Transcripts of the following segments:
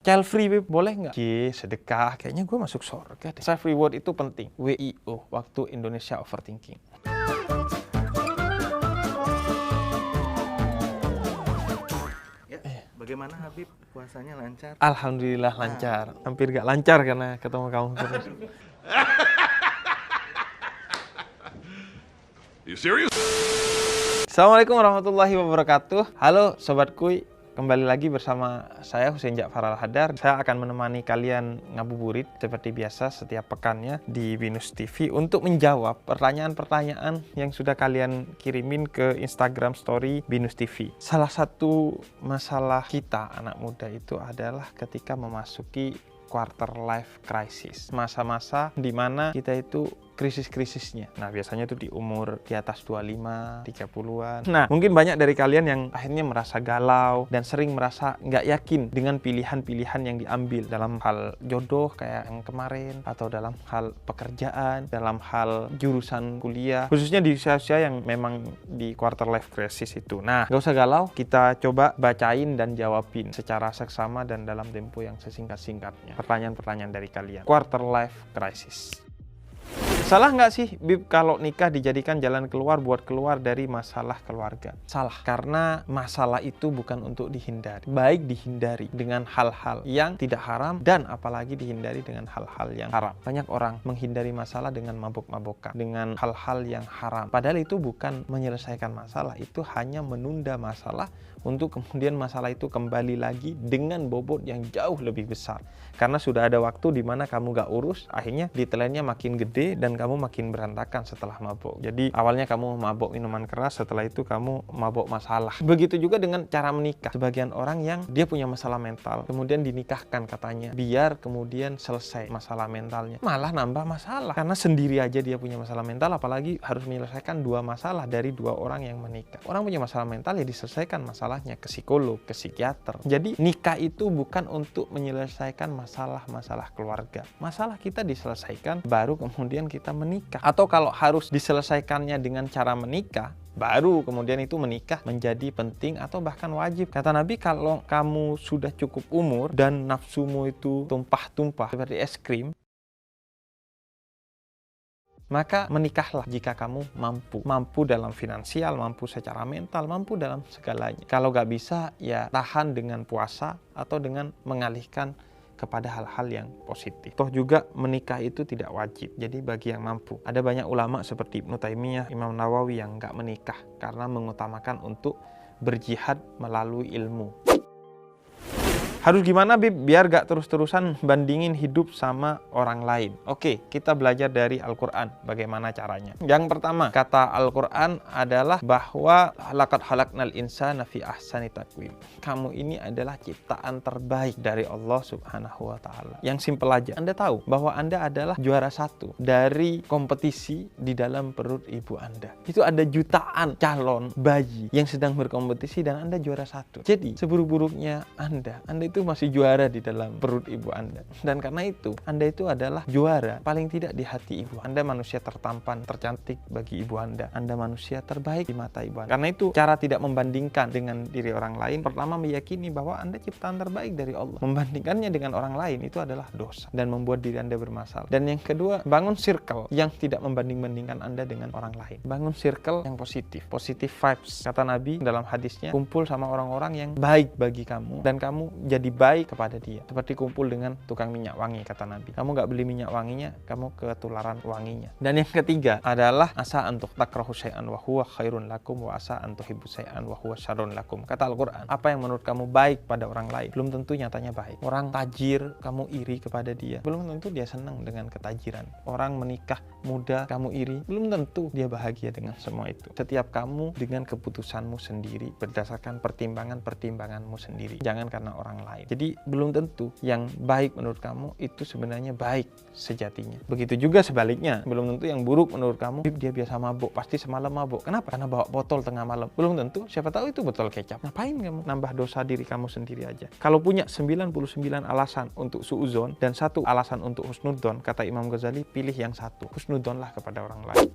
Child free, Bib, boleh nggak? Sedekah, kayaknya gue masuk surga deh. Self reward itu penting. WIO, waktu Indonesia Overthinking. Bagaimana Habib, puasanya lancar? Alhamdulillah lancar. Hampir gak lancar karena ketemu kamu terus. You serious? Assalamualaikum warahmatullahi wabarakatuh. Halo Sobat Kuy, kembali lagi bersama saya Husein Ja'far Al-Hadar. Saya akan menemani kalian ngabuburit seperti biasa setiap pekannya di Binus TV untuk menjawab pertanyaan-pertanyaan yang sudah kalian kirimin ke Instagram Story Binus TV. Salah satu masalah kita anak muda itu adalah ketika memasuki quarter life crisis, masa-masa di mana kita itu krisis-krisisnya. Nah, biasanya itu di umur di atas 25, 30-an. Nah, mungkin banyak dari kalian yang akhirnya merasa galau dan sering merasa nggak yakin dengan pilihan-pilihan yang diambil dalam hal jodoh kayak yang kemarin, atau dalam hal pekerjaan, dalam hal jurusan kuliah, khususnya di usia-usia yang memang di quarter life crisis itu. Nah, nggak usah galau, kita coba bacain dan jawabin secara seksama dan dalam tempo yang sesingkat-singkatnya pertanyaan-pertanyaan dari kalian. Quarter life crisis. Salah nggak sih, Bib, kalau nikah dijadikan jalan keluar buat keluar dari masalah keluarga? Salah, karena masalah itu bukan untuk dihindari. Baik dihindari dengan hal-hal yang tidak haram, dan apalagi dihindari dengan hal-hal yang haram. Banyak orang menghindari masalah dengan mabuk-mabukan, dengan hal-hal yang haram. Padahal itu bukan menyelesaikan masalah, itu hanya menunda masalah untuk kemudian masalah itu kembali lagi dengan bobot yang jauh lebih besar. Karena sudah ada waktu di mana kamu gak urus, akhirnya ditelannya makin gede dan kamu makin berantakan setelah mabuk. Jadi awalnya kamu mabuk minuman keras, setelah itu kamu mabuk masalah. Begitu juga dengan cara menikah. Sebagian orang yang dia punya masalah mental, kemudian dinikahkan katanya, biar kemudian selesai masalah mentalnya. Malah nambah masalah. Karena sendiri aja dia punya masalah mental, apalagi harus menyelesaikan dua masalah dari dua orang yang menikah. Orang punya masalah mental ya diselesaikan masalahnya ke psikolog, ke psikiater. Jadi nikah itu bukan untuk menyelesaikan masalah-masalah keluarga. Masalah kita diselesaikan, baru kemudian kita menikah. Atau kalau harus diselesaikannya dengan cara menikah, baru kemudian itu menikah menjadi penting atau bahkan wajib. Kata Nabi, kalau kamu sudah cukup umur dan nafsumu itu tumpah-tumpah seperti es krim, maka menikahlah jika kamu mampu. Mampu dalam finansial, mampu secara mental, mampu dalam segalanya. Kalau gak bisa, ya tahan dengan puasa atau dengan mengalihkan kepada hal-hal yang positif. Toh juga menikah itu tidak wajib, jadi bagi yang mampu. Ada banyak ulama seperti Ibnu Taimiyah, Imam Nawawi yang nggak menikah karena mengutamakan untuk berjihad melalui ilmu. Harus gimana, Bib, biar gak terus-terusan bandingin hidup sama orang lain? Oke, kita belajar dari Al-Quran. Bagaimana caranya? Yang pertama, kata Al-Quran adalah bahwa laqad khalaqnal insana fi ahsani taqwim. Kamu ini adalah ciptaan terbaik dari Allah Subhanahu wa Ta'ala. Yang simpel aja, Anda tahu bahwa Anda adalah juara satu dari kompetisi di dalam perut ibu Anda. Itu ada jutaan calon bayi yang sedang berkompetisi dan Anda juara satu. Jadi, seburuk-buruknya Anda itu masih juara di dalam perut ibu Anda. Dan karena itu, Anda itu adalah juara paling tidak di hati ibu. Anda manusia tertampan, tercantik bagi ibu Anda. Anda manusia terbaik di mata ibu Anda. Karena itu, cara tidak membandingkan dengan diri orang lain, pertama meyakini bahwa Anda ciptaan terbaik dari Allah. Membandingkannya dengan orang lain itu adalah dosa dan membuat diri Anda bermasalah. Dan yang kedua, bangun circle yang tidak membanding-bandingkan Anda dengan orang lain. Bangun circle yang positif, positive vibes. Kata Nabi dalam hadisnya, kumpul sama orang-orang yang baik bagi kamu dan kamu jadi baik kepada dia. Seperti kumpul dengan tukang minyak wangi, kata Nabi. Kamu gak beli minyak wanginya, kamu ketularan wanginya. Dan yang ketiga adalah asa antuk takrahu syai'an wa huwa khairun lakum wa asa antuhibbu syai'an wa huwa syarrun lakum. Kata Al-Quran, apa yang menurut kamu baik pada orang lain, belum tentu nyatanya baik. Orang tajir, kamu iri kepada dia, belum tentu dia senang dengan ketajiran. Orang menikah muda, kamu iri, belum tentu dia bahagia dengan semua itu. Setiap kamu dengan keputusanmu sendiri, berdasarkan pertimbangan-pertimbanganmu sendiri. Jangan karena orang lain. Jadi belum tentu yang baik menurut kamu itu sebenarnya baik sejatinya. Begitu juga sebaliknya, belum tentu yang buruk menurut kamu dia biasa mabuk, pasti semalam mabuk. Kenapa? Karena bawa botol tengah malam. Belum tentu, siapa tahu itu botol kecap. Ngapain kamu nambah dosa diri kamu sendiri aja? Kalau punya 99 alasan untuk suudzon dan satu alasan untuk husnudzon, kata Imam Ghazali, pilih yang satu. Husnudzonlah kepada orang lain.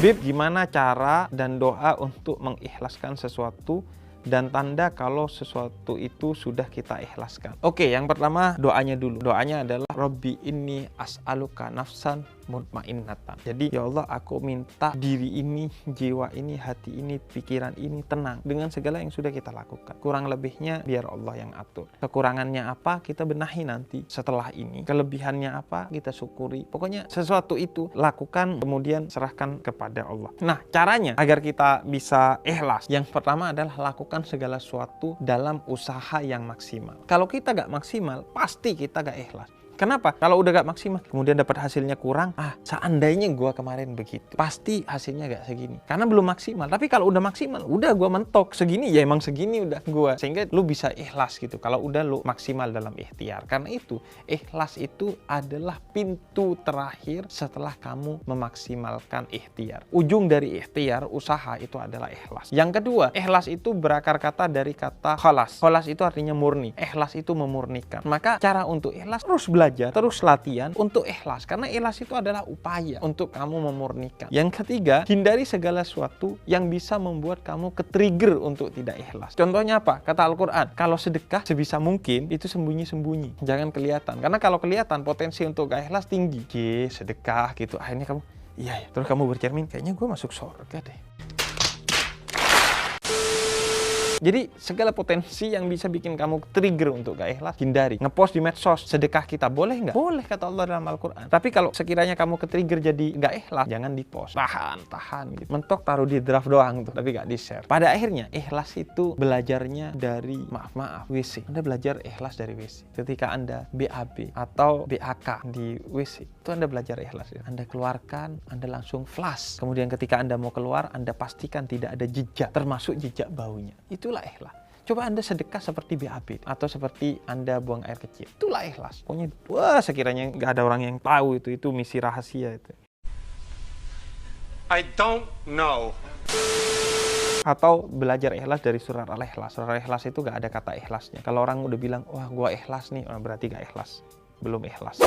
Bib, gimana cara dan doa untuk mengikhlaskan sesuatu dan tanda kalau sesuatu itu sudah kita ikhlaskan. Oke, yang pertama doanya dulu. Doanya adalah Rabbi inni as'aluka nafsan mutmainnatan. Jadi ya Allah, aku minta diri ini, jiwa ini, hati ini, pikiran ini tenang dengan segala yang sudah kita lakukan. Kurang lebihnya biar Allah yang atur. Kekurangannya apa kita benahi nanti setelah ini. Kelebihannya apa kita syukuri. Pokoknya sesuatu itu lakukan, kemudian serahkan kepada Allah. Nah, caranya agar kita bisa ikhlas, yang pertama adalah lakukan segala sesuatu dalam usaha yang maksimal. Kalau kita gak maksimal, pasti kita gak ikhlas. Kenapa? Kalau udah gak maksimal, kemudian dapat hasilnya kurang, seandainya gue kemarin begitu, pasti hasilnya gak segini. Karena belum maksimal. Tapi kalau udah maksimal, udah gue mentok segini, ya emang segini udah gue. Sehingga lu bisa ikhlas gitu, kalau udah lu maksimal dalam ikhtiar. Karena itu, ikhlas itu adalah pintu terakhir setelah kamu memaksimalkan ikhtiar. Ujung dari ikhtiar, usaha itu adalah ikhlas. Yang kedua, ikhlas itu berakar kata dari kata kholas. Kholas itu artinya murni. Ikhlas itu memurnikan. Maka cara untuk ikhlas, terus belajar, terus latihan untuk ikhlas. Karena ikhlas itu adalah upaya untuk kamu memurnikan. Yang ketiga, hindari segala sesuatu yang bisa membuat kamu ke-trigger untuk tidak ikhlas. Contohnya apa? Kata Al-Quran, kalau sedekah sebisa mungkin itu sembunyi-sembunyi. Jangan kelihatan. Karena kalau kelihatan potensi untuk gak ikhlas tinggi. Sedekah gitu. Akhirnya kamu, iya ya. Terus kamu bercermin, kayaknya gue masuk surga deh. Jadi segala potensi yang bisa bikin kamu trigger untuk gak ikhlas, hindari. Ngepost di medsos, sedekah kita boleh nggak? Boleh kata Allah dalam Al-Quran. Tapi kalau sekiranya kamu ke-trigger jadi gak ikhlas, jangan di-post. Tahan gitu. Mentok taruh di draft doang tuh, tapi gak di-share. Pada akhirnya, ikhlas itu belajarnya dari, maaf, WC. Anda belajar ikhlas dari WC. Ketika Anda BAB atau BAK di WC, itu Anda belajar ikhlas. Anda keluarkan, Anda langsung flush. Kemudian ketika Anda mau keluar, Anda pastikan tidak ada jejak, termasuk jejak baunya. Itulah ikhlas. Coba Anda sedekah seperti BAB atau seperti Anda buang air kecil. Itulah ikhlas. Pokoknya, sekiranya nggak ada orang yang tahu itu misi rahasia itu. I don't know. Atau belajar ikhlas dari surat Al-Ikhlas. Surat Al-Ikhlas itu nggak ada kata ikhlasnya. Kalau orang udah bilang, wah gua ikhlas nih, berarti nggak ikhlas. Belum ikhlas.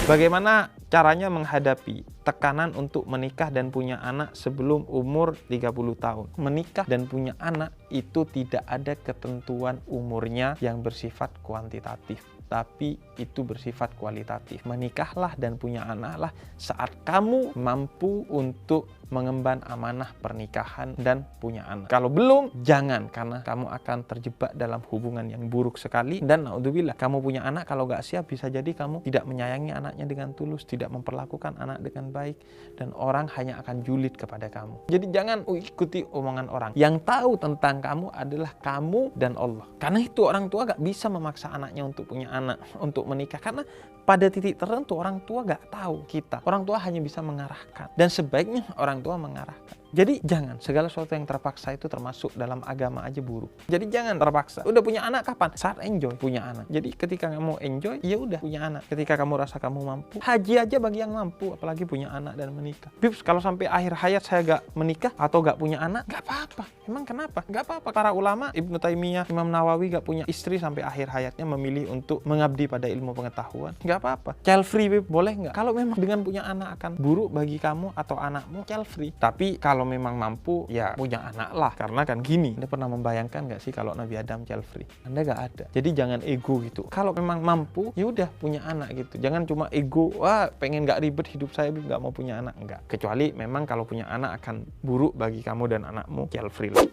Bagaimana caranya menghadapi tekanan untuk menikah dan punya anak sebelum umur 30 tahun? Menikah dan punya anak itu tidak ada ketentuan umurnya yang bersifat kuantitatif, tapi itu bersifat kualitatif. Menikahlah dan punya anaklah saat kamu mampu untuk mengemban amanah pernikahan dan punya anak. Kalau belum, jangan, karena kamu akan terjebak dalam hubungan yang buruk sekali. Dan naudzubillah, kamu punya anak kalau gak siap, bisa jadi kamu tidak menyayangi anaknya dengan tulus, tidak memperlakukan anak dengan baik, dan orang hanya akan julid kepada kamu. Jadi jangan ikuti omongan orang. Yang tahu tentang kamu adalah kamu dan Allah. Karena itu orang tua gak bisa memaksa anaknya untuk punya anak, untuk menikah, karena pada titik tertentu orang tua gak tahu kita. Orang tua hanya bisa mengarahkan, dan sebaiknya orang tua mengarahkan. Jadi jangan, segala sesuatu yang terpaksa itu termasuk dalam agama aja buruk. Jadi jangan terpaksa. Udah punya anak kapan? Saat enjoy punya anak. Jadi ketika kamu enjoy, ya udah punya anak. Ketika kamu rasa kamu mampu, haji aja bagi yang mampu, apalagi punya anak dan menikah. Bips, kalau sampai akhir hayat saya gak menikah atau gak punya anak, gak apa-apa. Emang kenapa? Gak apa-apa. Para ulama, Ibnu Taimiyah, Imam Nawawi gak punya istri sampai akhir hayatnya, memilih untuk mengabdi pada ilmu pengetahuan. Gak apa-apa. Child free, Bib, boleh nggak? Kalau memang dengan punya anak akan buruk bagi kamu atau anakmu, child free. Tapi kalau memang mampu, ya punya anak lah. Karena kan gini, Anda pernah membayangkan nggak sih kalau Nabi Adam child free? Anda nggak ada. Jadi jangan ego gitu. Kalau memang mampu, ya udah punya anak gitu. Jangan cuma ego, wah pengen nggak ribet hidup saya, nggak mau punya anak. Enggak. Kecuali memang kalau punya anak akan buruk bagi kamu dan anakmu, child free lah.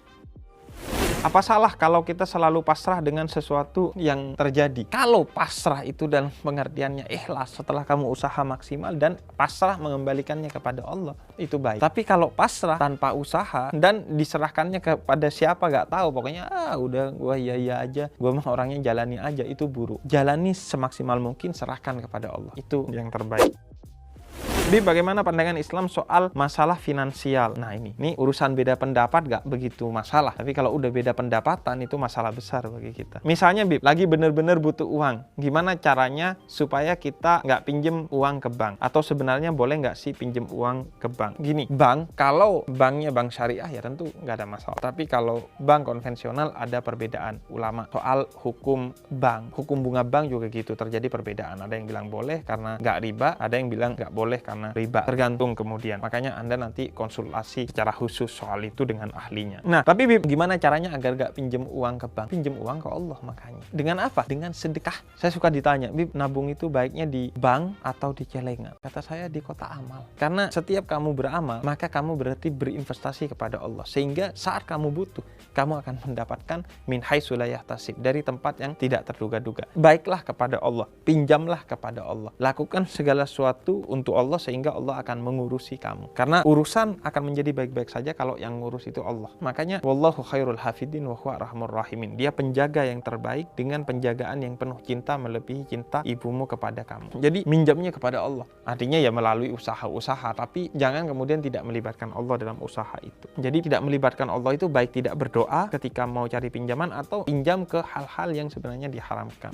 Apa salah kalau kita selalu pasrah dengan sesuatu yang terjadi? Kalau pasrah itu dalam pengertiannya ikhlas setelah kamu usaha maksimal dan pasrah mengembalikannya kepada Allah, itu baik. Tapi kalau pasrah tanpa usaha dan diserahkannya kepada siapa gak tahu, pokoknya udah gua iya aja, gua mah orangnya jalani aja, itu buruk. Jalani semaksimal mungkin, serahkan kepada Allah. Itu yang terbaik. Bib, bagaimana pandangan Islam soal masalah finansial? Nah ini urusan beda pendapat gak begitu masalah. Tapi kalau udah beda pendapatan itu masalah besar bagi kita. Misalnya Bib, lagi bener-bener butuh uang. Gimana caranya supaya kita gak pinjem uang ke bank? Atau sebenarnya boleh gak sih pinjem uang ke bank? Gini, bank, kalau banknya bank syariah ya tentu gak ada masalah. Tapi kalau bank konvensional ada perbedaan ulama soal hukum bank. Hukum bunga bank juga gitu, terjadi perbedaan. Ada yang bilang boleh karena gak riba, ada yang bilang gak boleh karena karena riba. Tergantung kemudian. Makanya Anda nanti konsultasi secara khusus soal itu dengan ahlinya. Nah, tapi Bib, gimana caranya agar gak pinjem uang ke bank? Pinjem uang ke Allah makanya. Dengan apa? Dengan sedekah. Saya suka ditanya, Bib, nabung itu baiknya di bank atau di celengan? Kata saya di kotak amal. Karena setiap kamu beramal, maka kamu berarti berinvestasi kepada Allah. Sehingga saat kamu butuh, kamu akan mendapatkan min haitsu la yahtasib, dari tempat yang tidak terduga-duga. Baiklah kepada Allah, pinjamlah kepada Allah. Lakukan segala sesuatu untuk Allah sehingga Allah akan mengurusi kamu. Karena urusan akan menjadi baik-baik saja kalau yang ngurus itu Allah. Makanya wallahu khairul hafidin wa huwa arhamur rahimin. Dia penjaga yang terbaik dengan penjagaan yang penuh cinta melebihi cinta ibumu kepada kamu. Jadi minjamnya kepada Allah. Artinya ya melalui usaha-usaha, tapi jangan kemudian tidak melibatkan Allah dalam usaha itu. Jadi tidak melibatkan Allah itu baik tidak berdoa ketika mau cari pinjaman atau pinjam ke hal-hal yang sebenarnya diharamkan.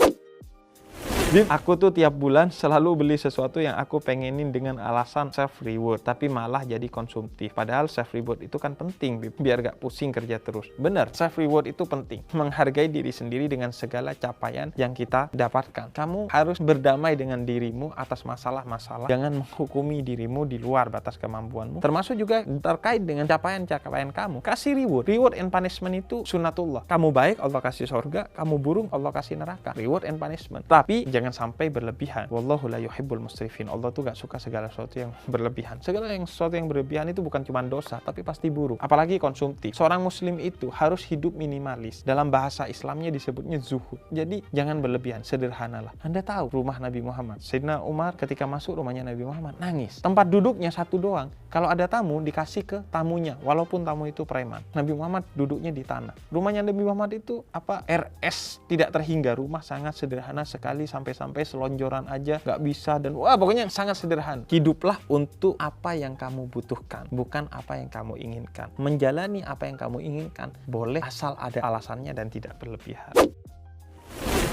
Bib, aku tuh tiap bulan selalu beli sesuatu yang aku pengenin dengan alasan self reward, tapi malah jadi konsumtif. Padahal self reward itu kan penting, Bib, biar gak pusing kerja terus. Bener, self reward itu penting. Menghargai diri sendiri dengan segala capaian yang kita dapatkan. Kamu harus berdamai dengan dirimu atas masalah-masalah. Jangan menghukumi dirimu di luar batas kemampuanmu. Termasuk juga terkait dengan capaian-capaian kamu. Kasih reward. Reward and punishment itu sunatullah. Kamu baik, Allah kasih surga. Kamu buruk, Allah kasih neraka. Reward and punishment. Tapi jangan sampai berlebihan. Wallahu la yuhibbul musrifin. Allah tuh gak suka segala sesuatu yang berlebihan. Sesuatu yang berlebihan itu bukan cuma dosa, tapi pasti buruk. Apalagi konsumtif. Seorang muslim itu harus hidup minimalis. Dalam bahasa Islamnya disebutnya zuhud. Jadi jangan berlebihan, sederhanalah. Anda tahu rumah Nabi Muhammad. Sayyidina Umar ketika masuk rumahnya Nabi Muhammad nangis. Tempat duduknya satu doang. Kalau ada tamu dikasih ke tamunya, walaupun tamu itu preman. Nabi Muhammad duduknya di tanah. Rumahnya Nabi Muhammad itu RS, tidak terhingga. Rumah sangat sederhana sekali, sampai selonjoran aja nggak bisa, dan pokoknya sangat sederhana. Hiduplah untuk apa yang kamu butuhkan, bukan apa yang kamu inginkan. Menjalani apa yang kamu inginkan boleh asal ada alasannya dan tidak berlebihan.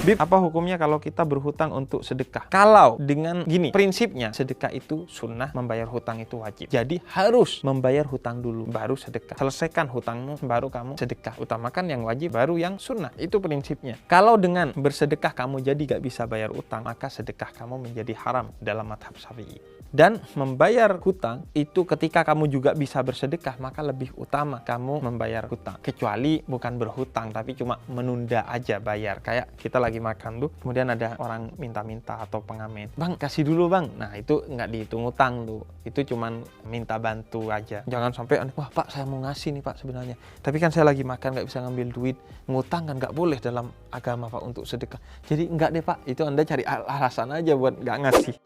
Bib, apa hukumnya kalau kita berhutang untuk sedekah? Kalau dengan gini, prinsipnya sedekah itu sunnah, membayar hutang itu wajib. Jadi harus membayar hutang dulu, baru sedekah. Selesaikan hutangmu, baru kamu sedekah. Utamakan yang wajib, baru yang sunnah. Itu prinsipnya. Kalau dengan bersedekah kamu jadi gak bisa bayar utang, maka sedekah kamu menjadi haram dalam mazhab Syafi'i. Dan membayar hutang itu ketika kamu juga bisa bersedekah, maka lebih utama kamu membayar hutang. Kecuali bukan berhutang, tapi cuma menunda aja bayar. Kayak kita lagi makan tuh, kemudian ada orang minta-minta atau pengamen, "Bang, kasih dulu bang." Nah itu nggak dihitung utang tuh. Itu cuma minta bantu aja. Jangan sampai, "Wah Pak, saya mau ngasih nih Pak sebenarnya. Tapi kan saya lagi makan, nggak bisa ngambil duit." Ngutang kan nggak boleh dalam agama Pak untuk sedekah. Jadi nggak deh Pak, itu Anda cari alasan aja buat nggak ngasih.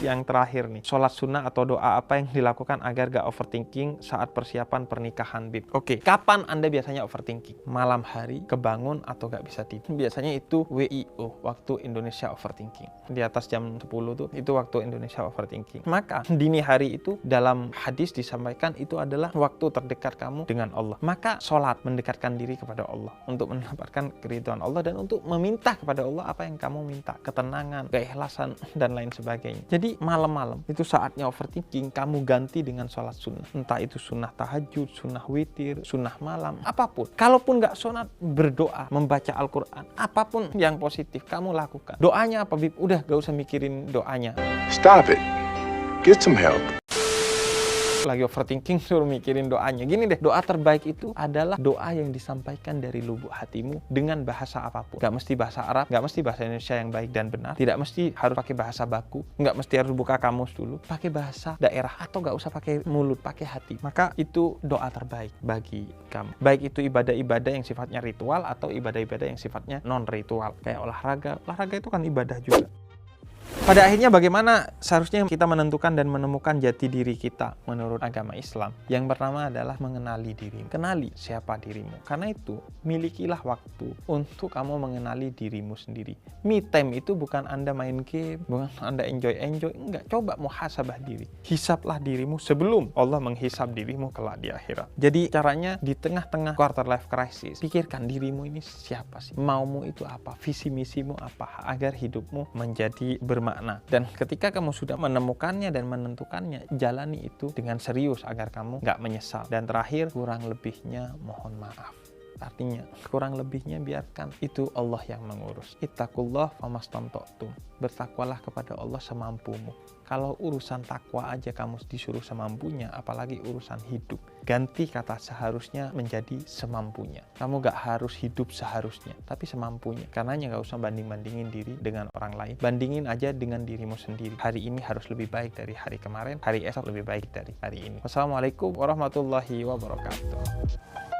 Yang terakhir nih, sholat sunnah atau doa apa yang dilakukan agar gak overthinking saat persiapan pernikahan, Bib? Oke, kapan Anda biasanya overthinking? Malam hari, kebangun, atau gak bisa tidur? Biasanya itu WIO, waktu Indonesia overthinking. Di atas jam 10 tuh, itu waktu Indonesia overthinking. Maka, dini hari itu, dalam hadis disampaikan, itu adalah waktu terdekat kamu dengan Allah. Maka, sholat mendekatkan diri kepada Allah, untuk mendapatkan keridhaan Allah, dan untuk meminta kepada Allah apa yang kamu minta. Ketenangan, keikhlasan, dan lain sebagainya. Jadi, malam-malam itu saatnya overthinking, kamu ganti dengan sholat sunnah. Entah itu sunnah tahajud, sunnah witir, sunnah malam, apapun. Kalaupun nggak sholat, berdoa, membaca Al-Quran, apapun yang positif kamu lakukan. Doanya apa, Bib? Udah gak usah mikirin doanya. Stop it. Get some help. Lagi overthinking suruh mikirin doanya. Gini deh, doa terbaik itu adalah doa yang disampaikan dari lubuk hatimu dengan bahasa apapun. Gak mesti bahasa Arab, gak mesti bahasa Indonesia yang baik dan benar, tidak mesti harus pakai bahasa baku, gak mesti harus buka kamus dulu, pakai bahasa daerah, atau gak usah pakai mulut, pakai hati. Maka itu doa terbaik bagi kamu. Baik itu ibadah-ibadah yang sifatnya ritual atau ibadah-ibadah yang sifatnya non-ritual, kayak olahraga. Olahraga itu kan ibadah juga. Pada akhirnya bagaimana seharusnya kita menentukan dan menemukan jati diri kita menurut agama Islam? Yang pertama adalah mengenali dirimu. Kenali siapa dirimu. Karena itu, milikilah waktu untuk kamu mengenali dirimu sendiri. Me time itu bukan Anda main game, bukan Anda enjoy-enjoy. Enggak, coba muhasabah diri. Hisablah dirimu sebelum Allah menghisab dirimu kelak di akhirat. Jadi caranya di tengah-tengah quarter life crisis, pikirkan dirimu ini siapa sih? Maumu itu apa? Visi misimu apa? Agar hidupmu menjadi bermakna. Dan ketika kamu sudah menemukannya dan menentukannya, jalani itu dengan serius agar kamu nggak menyesal. Dan terakhir, kurang lebihnya mohon maaf. Artinya kurang lebihnya biarkan itu Allah yang mengurus. Ittaqullah famastamta'tum. Bertakwalah kepada Allah semampumu. Kalau urusan takwa aja kamu disuruh semampunya, apalagi urusan hidup. Ganti kata seharusnya menjadi semampunya. Kamu gak harus hidup seharusnya, tapi semampunya. Karenanya gak usah banding-bandingin diri dengan orang lain. Bandingin aja dengan dirimu sendiri. Hari ini harus lebih baik dari hari kemarin, hari esok lebih baik dari hari ini. Wassalamualaikum warahmatullahi wabarakatuh.